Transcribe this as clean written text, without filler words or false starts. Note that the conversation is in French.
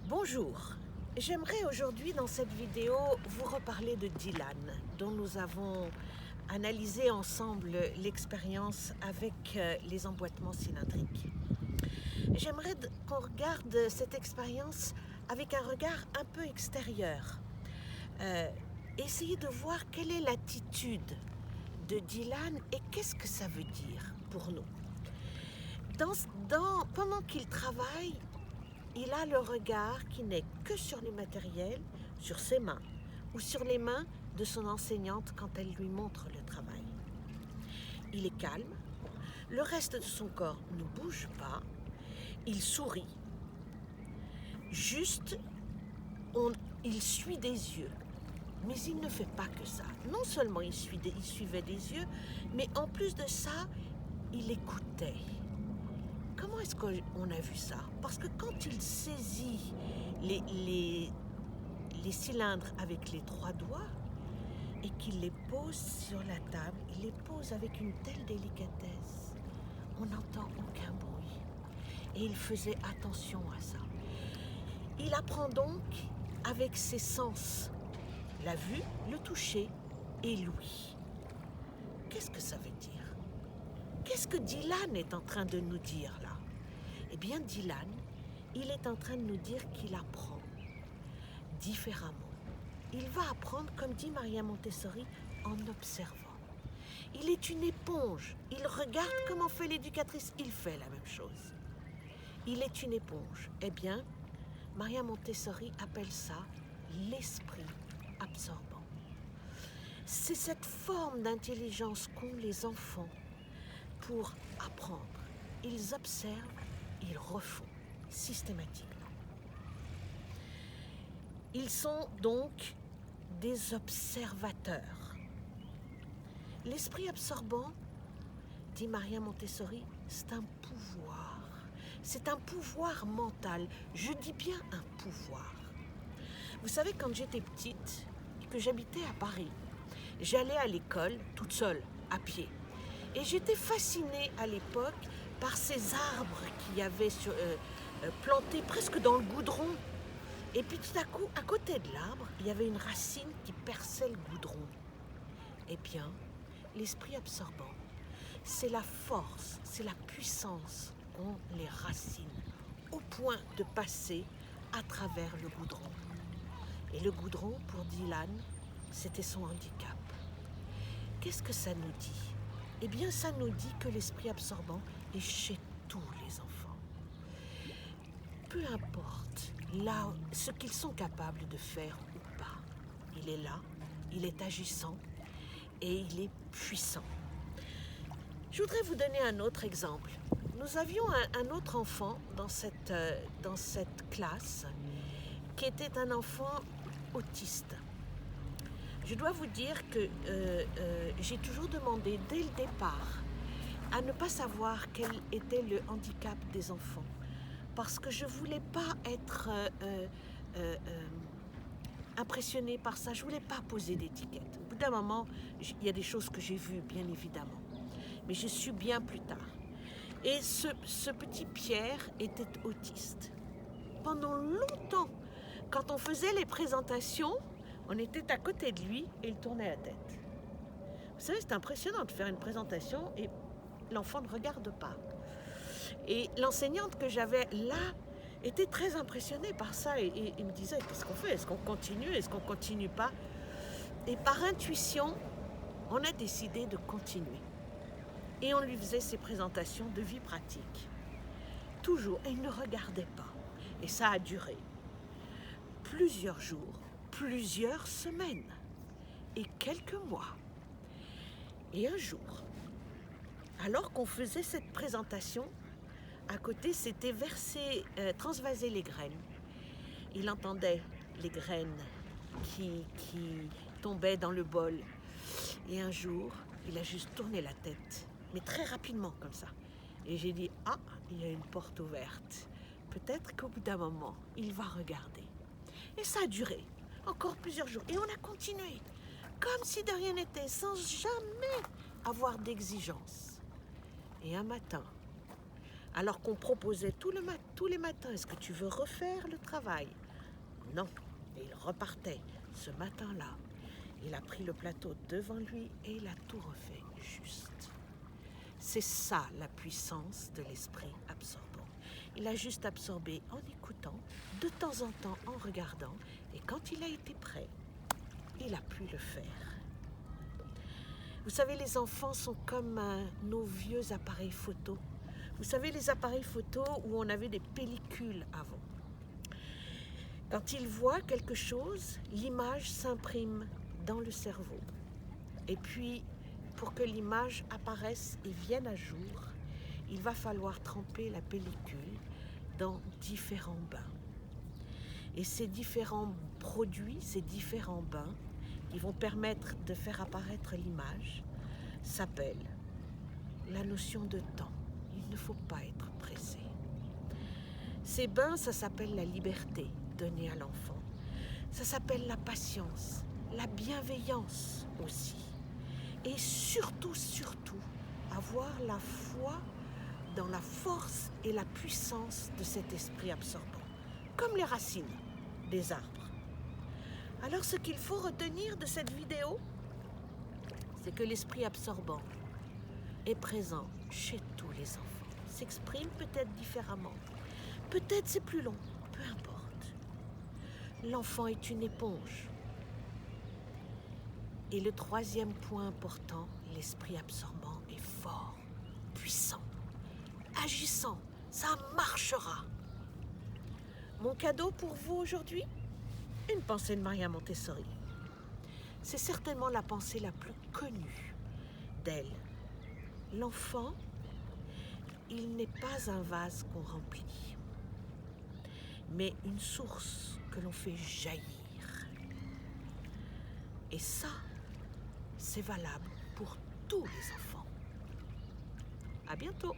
Bonjour, j'aimerais aujourd'hui dans cette vidéo vous reparler de Dylan, dont nous avons analysé ensemble l'expérience avec les emboîtements cylindriques. J'aimerais qu'on regarde cette expérience avec un regard un peu extérieur. Essayer de voir quelle est l'attitude de Dylan et qu'est-ce que ça veut dire pour nous. Pendant qu'il travaille, il a le regard qui n'est que sur le matériel, sur ses mains, ou sur les mains de son enseignante quand elle lui montre le travail. Il est calme, le reste de son corps ne bouge pas, il sourit. Juste, il suit des yeux, mais il ne fait pas que ça. Non seulement il suivait des yeux, mais en plus de ça, il écoutait. Comment est-ce qu'on a vu ça? Parce que quand il saisit les cylindres avec les 3 doigts et qu'il les pose sur la table, il les pose avec une telle délicatesse. On n'entend aucun bruit. Et il faisait attention à ça. Il apprend donc avec ses sens, la vue, le toucher et l'ouïe. Qu'est-ce que ça veut dire? Qu'est-ce que Dylan est en train de nous dire là? Eh bien, Dylan, il est en train de nous dire qu'il apprend différemment. Il va apprendre, comme dit Maria Montessori, en observant. Il est une éponge. Il regarde comment fait l'éducatrice. Il fait la même chose. Il est une éponge. Eh bien, Maria Montessori appelle ça l'esprit absorbant. C'est cette forme d'intelligence qu'ont les enfants pour apprendre. Ils observent, ils refont systématiquement. Ils sont donc des observateurs. L'esprit absorbant, dit Maria Montessori, c'est un pouvoir. C'est un pouvoir mental. Je dis bien un pouvoir. Vous savez, quand j'étais petite et que j'habitais à Paris, j'allais à l'école toute seule, à pied. Et j'étais fascinée à l'époque par ces arbres qu'il y avait plantés presque dans le goudron. Et puis tout à coup, à côté de l'arbre, il y avait une racine qui perçait le goudron. Eh bien, l'esprit absorbant, c'est la force, c'est la puissance qu'ont les racines, au point de passer à travers le goudron. Et le goudron, pour Dylan, c'était son handicap. Qu'est-ce que ça nous dit? Eh bien, ça nous dit que l'esprit absorbant est chez tous les enfants. Peu importe là ce qu'ils sont capables de faire ou pas, il est là, il est agissant et il est puissant. Je voudrais vous donner un autre exemple. Nous avions un autre enfant dans cette classe qui était un enfant autiste. Je dois vous dire que j'ai toujours demandé dès le départ à ne pas savoir quel était le handicap des enfants parce que je ne voulais pas être impressionnée par ça, je ne voulais pas poser d'étiquette. Au bout d'un moment, il y a des choses que j'ai vues, bien évidemment, mais je suis bien plus tard. Et ce petit Pierre était autiste. Pendant longtemps, quand on faisait les présentations, on était à côté de lui et il tournait la tête. Vous savez, c'est impressionnant de faire une présentation et l'enfant ne regarde pas. Et l'enseignante que j'avais là était très impressionnée par ça et me disait, qu'est-ce qu'on fait? Est-ce qu'on continue? Est-ce qu'on ne continue pas? Et par intuition, on a décidé de continuer. Et on lui faisait ses présentations de vie pratique. Toujours. Et il ne regardait pas. Et ça a duré plusieurs jours, plusieurs semaines et quelques mois. Et un jour, alors qu'on faisait cette présentation, à côté, c'était transvaser les graines. Il entendait les graines qui tombaient dans le bol. Et un jour, il a juste tourné la tête, mais très rapidement comme ça. Et j'ai dit, ah, il y a une porte ouverte. Peut-être qu'au bout d'un moment, il va regarder. Et ça a duré encore plusieurs jours. Et on a continué, comme si de rien n'était, sans jamais avoir d'exigence. Et un matin, Alors qu'on proposait tous les matins, est-ce que tu veux refaire le travail? Non, et il repartait. Ce matin-là, il a pris le plateau devant lui et il a tout refait juste. C'est ça la puissance de l'esprit absorbant. Il a juste absorbé en écoutant, de temps en temps en regardant, et quand il a été prêt, il a pu le faire. Vous savez, les enfants sont comme nos vieux appareils photo. Vous savez, les appareils photo où on avait des pellicules avant. Quand ils voient quelque chose, l'image s'imprime dans le cerveau. Et puis, pour que l'image apparaisse et vienne à jour, il va falloir tremper la pellicule dans différents bains. Et ces différents produits, ces différents bains qui vont permettre de faire apparaître l'image s'appellent la notion de temps. Il ne faut pas être pressé. Ces bains, ça s'appelle la liberté donnée à l'enfant. Ça s'appelle la patience, la bienveillance aussi. Et surtout, avoir la foi dans la force et la puissance de cet esprit absorbant, comme les racines des arbres. Alors ce qu'il faut retenir de cette vidéo, c'est que l'esprit absorbant est présent chez tous les enfants. S'exprime peut-être différemment, peut-être c'est plus long, peu importe. L'enfant est une éponge. Et le troisième point important, l'esprit absorbant est fort, puissant, agissant, ça marchera. Mon cadeau pour vous aujourd'hui, une pensée de Maria Montessori. C'est certainement la pensée la plus connue d'elle. L'enfant, il n'est pas un vase qu'on remplit, mais une source que l'on fait jaillir. Et ça, c'est valable pour tous les enfants. À bientôt.